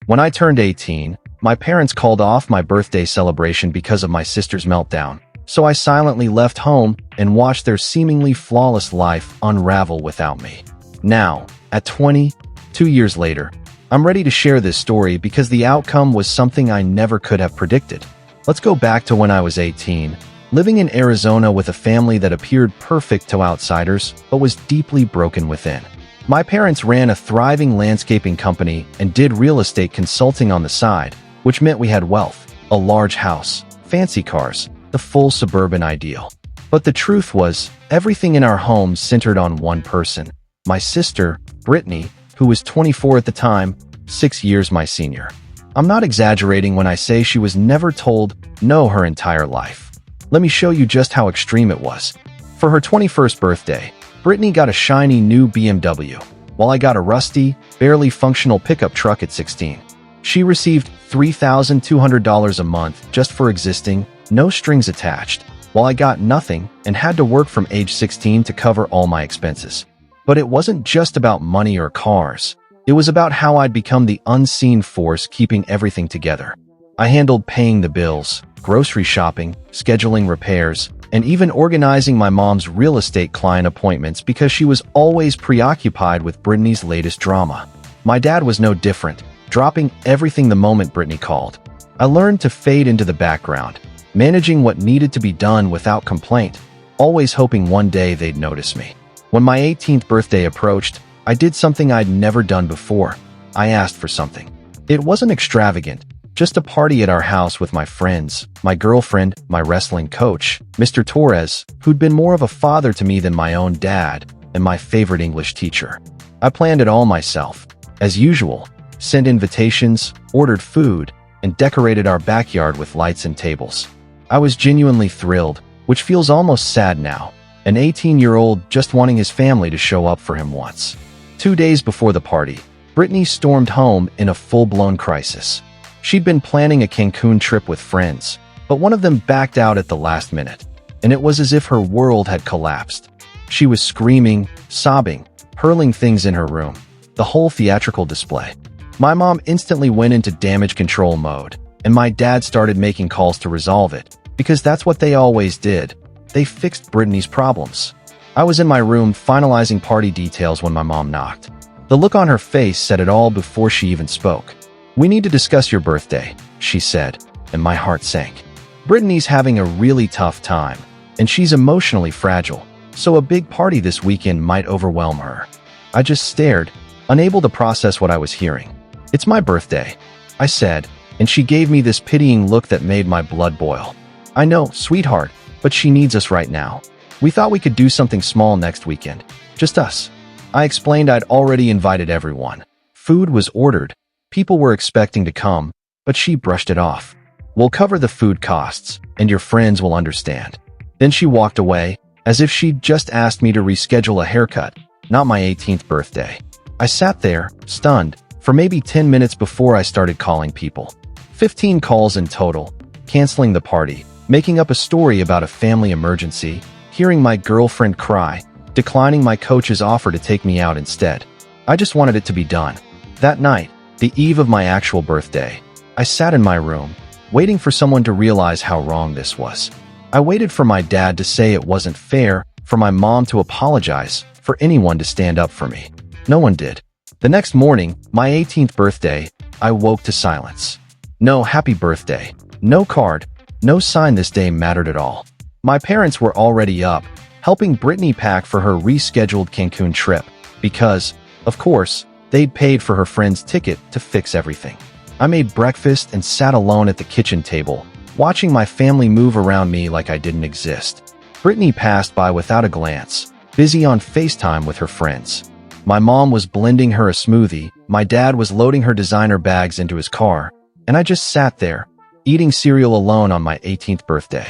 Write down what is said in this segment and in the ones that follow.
When I turned 18, my parents called off my birthday celebration because of my sister's meltdown, so I silently left home and watched their seemingly flawless life unravel without me. Now, at 20, 2 years later, I'm ready to share this story because the outcome was something I never could have predicted. Let's go back to when I was 18, living in Arizona with a family that appeared perfect to outsiders but was deeply broken within. My parents ran a thriving landscaping company and did real estate consulting on the side, which meant we had wealth, a large house, fancy cars, the full suburban ideal. But the truth was, everything in our home centered on one person, my sister, Brittany, who was 24 at the time, 6 years my senior. I'm not exaggerating when I say she was never told no her entire life. Let me show you just how extreme it was. For her 21st birthday, Brittany got a shiny new BMW, while I got a rusty, barely functional pickup truck at 16. She received $3,200 a month just for existing, no strings attached, while I got nothing and had to work from age 16 to cover all my expenses. But it wasn't just about money or cars. It was about how I'd become the unseen force keeping everything together. I handled paying the bills, grocery shopping, scheduling repairs, and even organizing my mom's real estate client appointments because she was always preoccupied with Brittany's latest drama. My dad was no different, dropping everything the moment Brittany called. I learned to fade into the background, managing what needed to be done without complaint, always hoping one day they'd notice me. When my 18th birthday approached, I did something I'd never done before. I asked for something. It wasn't extravagant, just a party at our house with my friends, my girlfriend, my wrestling coach, Mr. Torres, who'd been more of a father to me than my own dad, and my favorite English teacher. I planned it all myself. As usual, sent invitations, ordered food, and decorated our backyard with lights and tables. I was genuinely thrilled, which feels almost sad now. An 18-year-old just wanting his family to show up for him once. 2 days before the party, Brittany stormed home in a full-blown crisis. She'd been planning a Cancun trip with friends, but one of them backed out at the last minute, and it was as if her world had collapsed. She was screaming, sobbing, hurling things in her room, the whole theatrical display. My mom instantly went into damage control mode, and my dad started making calls to resolve it, because that's what they always did. They fixed Brittany's problems. I was in my room finalizing party details when my mom knocked. The look on her face said it all before she even spoke. "We need to discuss your birthday," she said, and my heart sank. Brittany's having a really tough time, and she's emotionally fragile, so a big party this weekend might overwhelm her. I just stared, unable to process what I was hearing. "It's my birthday," I said, and she gave me this pitying look that made my blood boil. "I know, sweetheart, but she needs us right now. We thought we could do something small next weekend. Just us." I explained I'd already invited everyone. Food was ordered. People were expecting to come, but she brushed it off. "We'll cover the food costs, and your friends will understand." Then she walked away, as if she'd just asked me to reschedule a haircut, not my 18th birthday. I sat there, stunned, for maybe 10 minutes before I started calling people. 15 calls in total, canceling the party, making up a story about a family emergency, hearing my girlfriend cry, declining my coach's offer to take me out instead. I just wanted it to be done. That night, the eve of my actual birthday, I sat in my room, waiting for someone to realize how wrong this was. I waited for my dad to say it wasn't fair, for my mom to apologize, for anyone to stand up for me. No one did. The next morning, my 18th birthday, I woke to silence. No happy birthday, no card, no sign this day mattered at all. My parents were already up, helping Brittany pack for her rescheduled Cancun trip, because, of course, they'd paid for her friend's ticket to fix everything. I made breakfast and sat alone at the kitchen table, watching my family move around me like I didn't exist. Brittany passed by without a glance, busy on FaceTime with her friends. My mom was blending her a smoothie, my dad was loading her designer bags into his car, and I just sat there, eating cereal alone on my 18th birthday.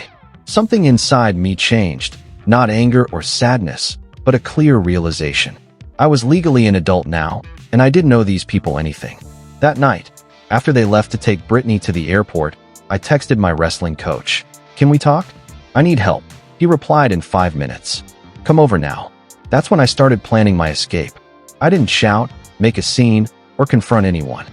Something inside me changed, not anger or sadness, but a clear realization. I was legally an adult now, and I didn't owe these people anything. That night, after they left to take Brittany to the airport, I texted my wrestling coach. "Can we talk? I need help." He replied in 5 minutes. "Come over now." That's when I started planning my escape. I didn't shout, make a scene, or confront anyone.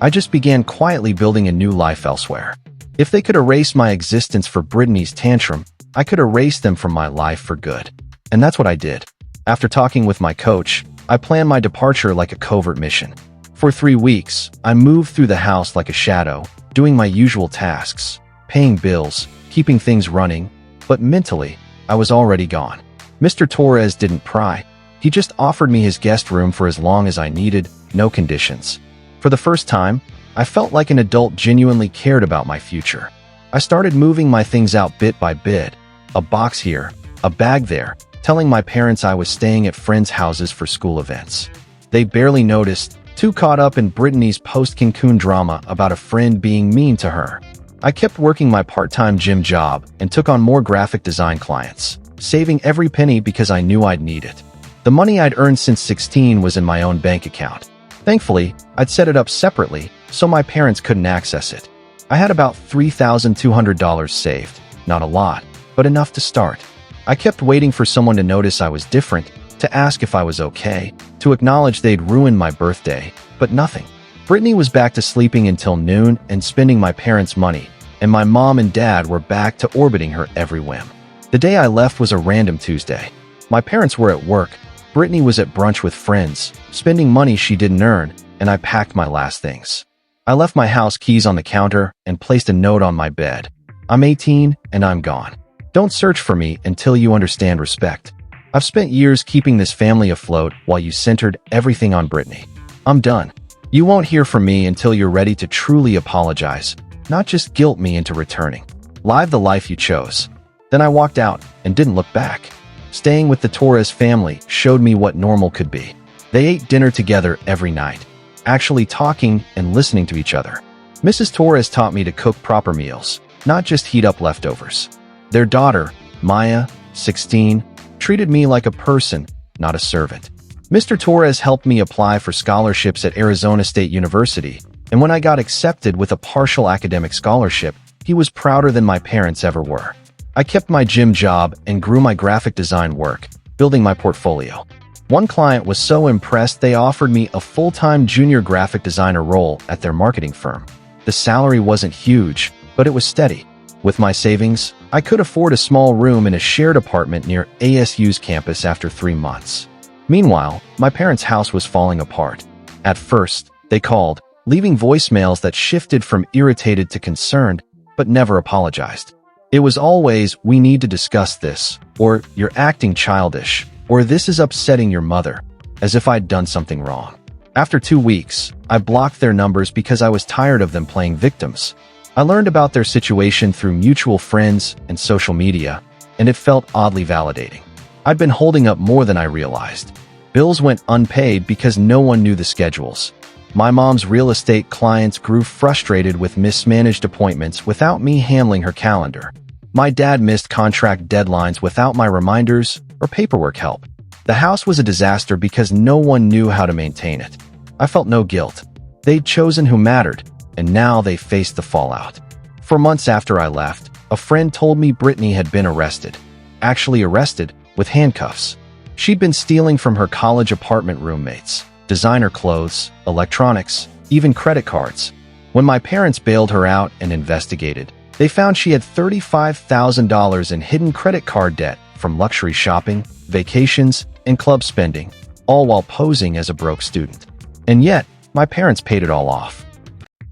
I just began quietly building a new life elsewhere. If they could erase my existence for Brittany's tantrum, I could erase them from my life for good. And that's what I did. After talking with my coach, I planned my departure like a covert mission. For 3 weeks, I moved through the house like a shadow, doing my usual tasks, paying bills, keeping things running, but mentally, I was already gone. Mr. Torres didn't pry. He just offered me his guest room for as long as I needed, no conditions. For the first time, I felt like an adult genuinely cared about my future. I started moving my things out bit by bit, a box here, a bag there, telling my parents I was staying at friends' houses for school events. They barely noticed, too caught up in Brittany's post-Cancun drama about a friend being mean to her. I kept working my part-time gym job and took on more graphic design clients, saving every penny because I knew I'd need it. The money I'd earned since 16 was in my own bank account. Thankfully, I'd set it up separately so my parents couldn't access it. I had about $3,200 saved. Not a lot, but enough to start. I kept waiting for someone to notice I was different, to ask if I was okay, to acknowledge they'd ruined my birthday, but nothing. Brittany was back to sleeping until noon and spending my parents' money, and my mom and dad were back to orbiting her every whim. The day I left was a random Tuesday. My parents were at work, Brittany was at brunch with friends, spending money she didn't earn, and I packed my last things. I left my house keys on the counter and placed a note on my bed. I'm 18 and I'm gone. Don't search for me until you understand respect. I've spent years keeping this family afloat while you centered everything on Brittany. I'm done. You won't hear from me until you're ready to truly apologize, not just guilt me into returning. Live the life you chose. Then I walked out and didn't look back. Staying with the Torres family showed me what normal could be. They ate dinner together every night, actually talking and listening to each other. Mrs. Torres taught me to cook proper meals, not just heat up leftovers. Their daughter, Maya, 16, treated me like a person, not a servant. Mr. Torres helped me apply for scholarships at Arizona State University, and when I got accepted with a partial academic scholarship, he was prouder than my parents ever were. I kept my gym job and grew my graphic design work, building my portfolio. One client was so impressed they offered me a full-time junior graphic designer role at their marketing firm. The salary wasn't huge, but it was steady. With my savings, I could afford a small room in a shared apartment near ASU's campus after 3 months. Meanwhile, my parents' house was falling apart. At first, they called, leaving voicemails that shifted from irritated to concerned, but never apologized. It was always, "We need to discuss this," or "You're acting childish," or "This is upsetting your mother," as if I'd done something wrong. After 2 weeks, I blocked their numbers because I was tired of them playing victims. I learned about their situation through mutual friends and social media, and it felt oddly validating. I'd been holding up more than I realized. Bills went unpaid because no one knew the schedules. My mom's real estate clients grew frustrated with mismanaged appointments without me handling her calendar. My dad missed contract deadlines without my reminders or paperwork help. The house was a disaster because no one knew how to maintain it. I felt no guilt. They'd chosen who mattered, and now they faced the fallout. For months after I left, a friend told me Brittany had been arrested. Actually arrested, with handcuffs. She'd been stealing from her college apartment roommates, designer clothes, electronics, even credit cards. When my parents bailed her out and investigated, they found she had $35,000 in hidden credit card debt from luxury shopping, vacations, and club spending, all while posing as a broke student. And yet, my parents paid it all off.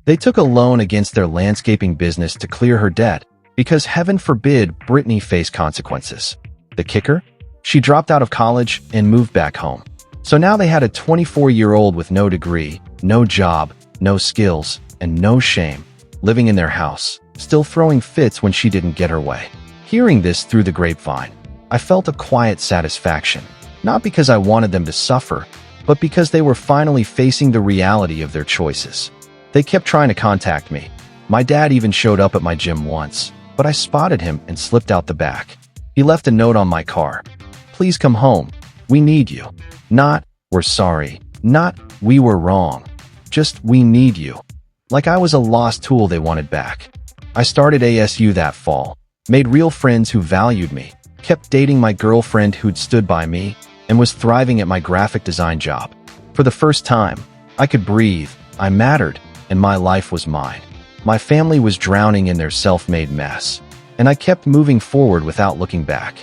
They took a loan against their landscaping business to clear her debt, because heaven forbid Brittany face consequences. The kicker? She dropped out of college and moved back home. So now they had a 24-year-old with no degree, no job, no skills, and no shame, living in their house, still throwing fits when she didn't get her way. Hearing this through the grapevine, I felt a quiet satisfaction, not because I wanted them to suffer, but because they were finally facing the reality of their choices. They kept trying to contact me. My dad even showed up at my gym once, but I spotted him and slipped out the back. He left a note on my car. "Please come home. We need you." Not, "We're sorry." Not, "We were wrong." Just, "We need you." Like I was a lost tool they wanted back. I started ASU that fall, made real friends who valued me, kept dating my girlfriend who'd stood by me, and was thriving at my graphic design job. For the first time, I could breathe. I mattered, and my life was mine. My family was drowning in their self-made mess, and I kept moving forward without looking back.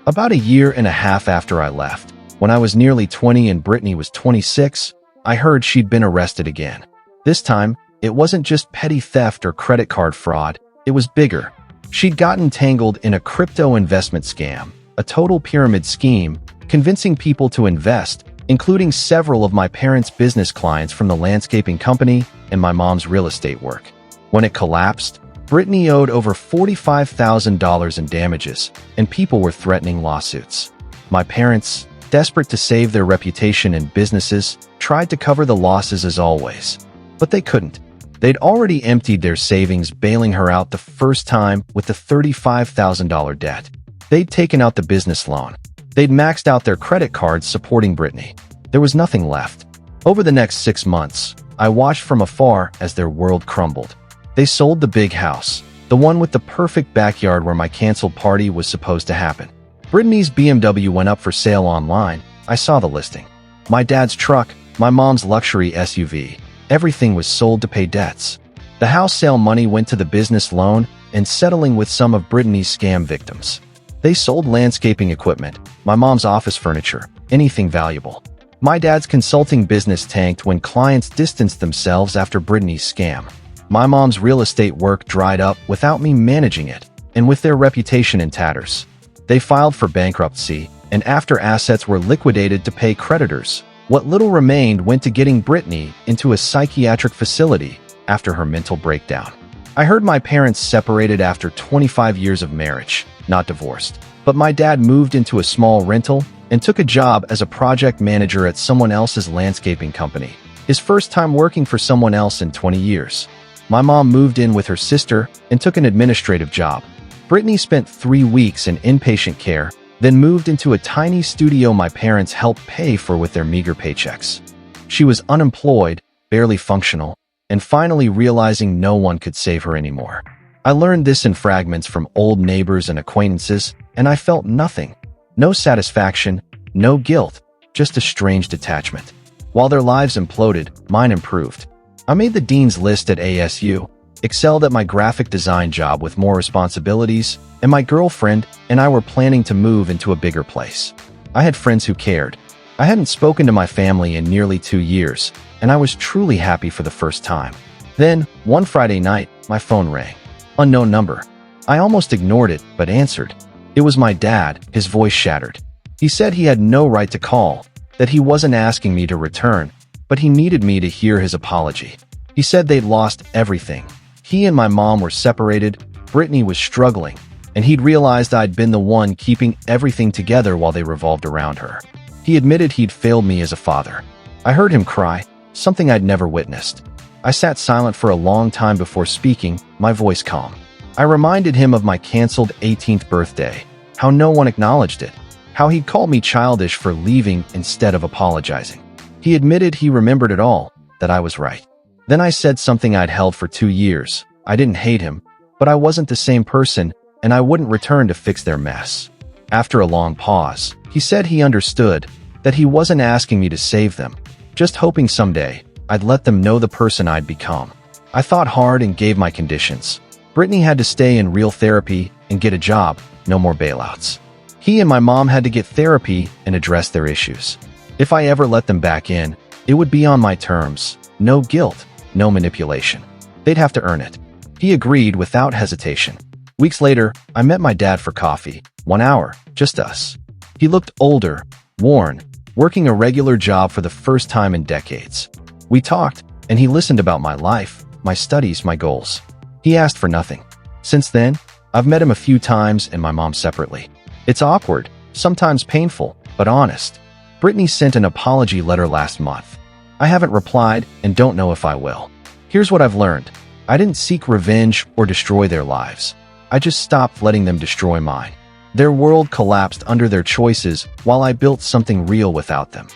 About a year and a half after I left, when I was nearly 20 and Brittany was 26, I heard she'd been arrested again. This time, it wasn't just petty theft or credit card fraud, it was bigger. She'd gotten tangled in a crypto investment scam, a total pyramid scheme, convincing people to invest, including several of my parents' business clients from the landscaping company and my mom's real estate work. When it collapsed, Brittany owed over $45,000 in damages, and people were threatening lawsuits. My parents, desperate to save their reputation and businesses, tried to cover the losses as always. But they couldn't. They'd already emptied their savings bailing her out the first time with the $35,000 debt. They'd taken out the business loan. They'd maxed out their credit cards supporting Brittany. There was nothing left. Over the next 6 months, I watched from afar as their world crumbled. They sold the big house, the one with the perfect backyard where my canceled party was supposed to happen. Brittany's BMW went up for sale online. I saw the listing. My dad's truck, my mom's luxury SUV. Everything was sold to pay debts. The house sale money went to the business loan and settling with some of Brittany's scam victims. They sold landscaping equipment, my mom's office furniture, anything valuable. My dad's consulting business tanked when clients distanced themselves after Brittany's scam. My mom's real estate work dried up without me managing it, and with their reputation in tatters. They filed for bankruptcy, and after assets were liquidated to pay creditors, what little remained went to getting Brittany into a psychiatric facility after her mental breakdown. I heard my parents separated after 25 years of marriage, not divorced. But my dad moved into a small rental and took a job as a project manager at someone else's landscaping company, his first time working for someone else in 20 years. My mom moved in with her sister and took an administrative job. Brittany spent 3 weeks in inpatient care, then moved into a tiny studio my parents helped pay for with their meager paychecks. She was unemployed, barely functional, and finally realizing no one could save her anymore. I learned this in fragments from old neighbors and acquaintances, and I felt nothing. No satisfaction, no guilt, just a strange detachment. While their lives imploded, mine improved. I made the dean's list at ASU, excelled at my graphic design job with more responsibilities, and my girlfriend and I were planning to move into a bigger place. I had friends who cared. I hadn't spoken to my family in nearly 2 years, and I was truly happy for the first time. Then, one Friday night, my phone rang. Unknown number. I almost ignored it, but answered. It was my dad, his voice shattered. He said he had no right to call, that he wasn't asking me to return, but he needed me to hear his apology. He said they'd lost everything. He and my mom were separated, Brittany was struggling, and he'd realized I'd been the one keeping everything together while they revolved around her. He admitted he'd failed me as a father. I heard him cry, something I'd never witnessed. I sat silent for a long time before speaking, my voice calm. I reminded him of my canceled 18th birthday, how no one acknowledged it, how he'd called me childish for leaving instead of apologizing. He admitted he remembered it all, that I was right. Then I said something I'd held for 2 years. I didn't hate him, but I wasn't the same person, and I wouldn't return to fix their mess. After a long pause, he said he understood, that he wasn't asking me to save them, just hoping someday I'd let them know the person I'd become. I thought hard and gave my conditions. Brittany had to stay in real therapy and get a job, no more bailouts. He and my mom had to get therapy and address their issues. If I ever let them back in, it would be on my terms. No guilt, no manipulation. They'd have to earn it. He agreed without hesitation. Weeks later, I met my dad for coffee. 1 hour, just us. He looked older, worn, working a regular job for the first time in decades. We talked, and he listened about my life, my studies, my goals. He asked for nothing. Since then, I've met him a few times and my mom separately. It's awkward, sometimes painful, but honest. Brittany sent an apology letter last month. I haven't replied and don't know if I will. Here's what I've learned. I didn't seek revenge or destroy their lives. I just stopped letting them destroy mine. Their world collapsed under their choices while I built something real without them.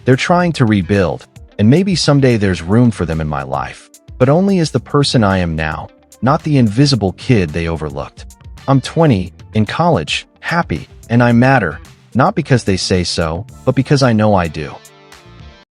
They're trying to rebuild, and maybe someday there's room for them in my life, but only as the person I am now, not the invisible kid they overlooked. I'm 20, in college, happy, and I matter, not because they say so, but because I know I do.